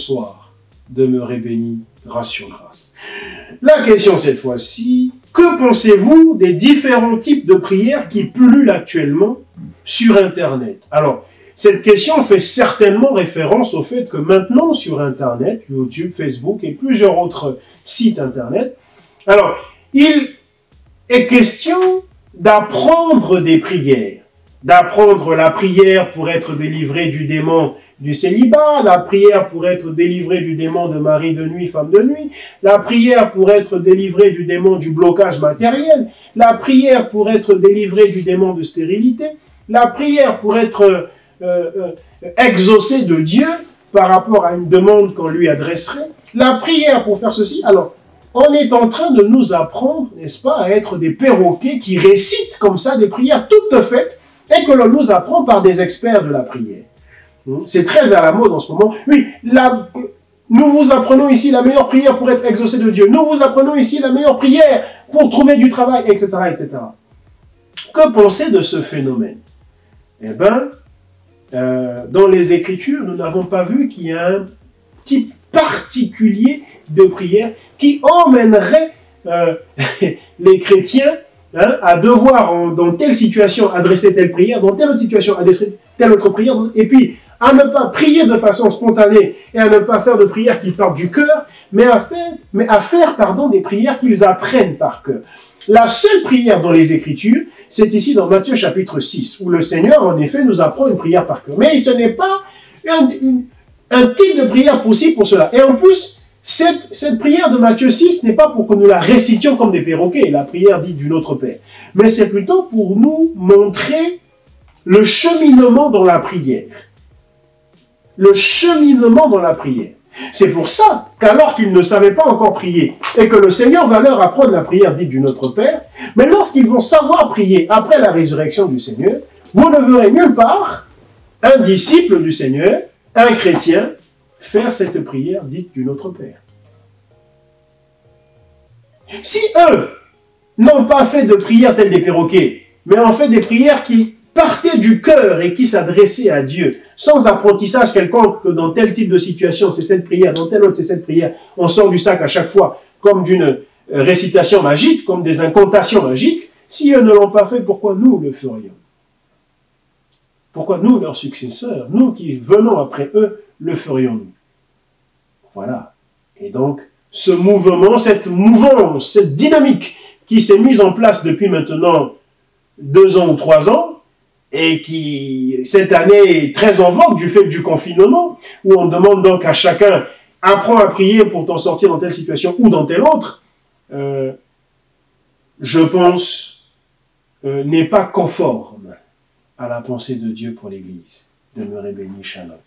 bonsoir. Demeurez bénis, grâce sur grâce. La question cette fois-ci, que pensez-vous des différents types de prières qui pullulent actuellement sur Internet? Alors, cette question fait certainement référence au fait que maintenant sur Internet, YouTube, Facebook et plusieurs autres sites Internet, alors, il est question d'apprendre des prières, d'apprendre la prière pour être délivré du démon du célibat, la prière pour être délivré du démon de mari de nuit, femme de nuit, la prière pour être délivré du démon du blocage matériel, la prière pour être délivré du démon de stérilité, la prière pour être exaucé de Dieu par rapport à une demande qu'on lui adresserait, la prière pour faire ceci. Alors, on est en train de nous apprendre, n'est-ce pas, à être des perroquets qui récitent comme ça des prières toutes faites et que l'on nous apprend par des experts de la prière. C'est très à la mode en ce moment. Oui, nous vous apprenons ici la meilleure prière pour être exaucé de Dieu. Nous vous apprenons ici la meilleure prière pour trouver du travail, etc., etc. Que penser de ce phénomène? Eh bien, dans les Écritures, nous n'avons pas vu qu'il y a un type particulier de prière qui emmènerait les chrétiens à devoir, dans telle situation, adresser telle prière, dans telle autre situation, adresser telle autre prière, et puis à ne pas prier de façon spontanée et à ne pas faire de prières qui partent du cœur, mais à faire des prières qu'ils apprennent par cœur. La seule prière dans les Écritures, c'est ici dans Matthieu chapitre 6, où le Seigneur, en effet, nous apprend une prière par cœur. Mais ce n'est pas un type de prière possible pour cela. Et en plus, cette prière de Matthieu 6 n'est pas pour que nous la récitions comme des perroquets, la prière dite du Notre Père. Mais c'est plutôt pour nous montrer le cheminement dans la prière. Le cheminement dans la prière. C'est pour ça qu'alors qu'ils ne savaient pas encore prier, et que le Seigneur va leur apprendre la prière dite du Notre Père, mais lorsqu'ils vont savoir prier après la résurrection du Seigneur, vous ne verrez nulle part un disciple du Seigneur, un chrétien, faire cette prière dite du Notre Père. Si eux n'ont pas fait de prières telles des perroquets, mais ont fait des prières qui partaient du cœur et qui s'adressaient à Dieu, sans apprentissage quelconque que dans tel type de situation, c'est cette prière, dans telle autre, c'est cette prière, on sort du sac à chaque fois comme d'une récitation magique, comme des incantations magiques, si eux ne l'ont pas fait, pourquoi nous le ferions? Pourquoi nous, leurs successeurs, nous qui venons après eux, le ferions-nous? Voilà. Et donc, ce mouvement, cette mouvance, cette dynamique qui s'est mise en place depuis maintenant 2 ans ou 3 ans, et qui, cette année, est très en vogue du fait du confinement, où on demande donc à chacun, apprends à prier pour t'en sortir dans telle situation ou dans telle autre, je pense, n'est pas conforme à la pensée de Dieu pour l'Église. Demeurez bénis, shalom.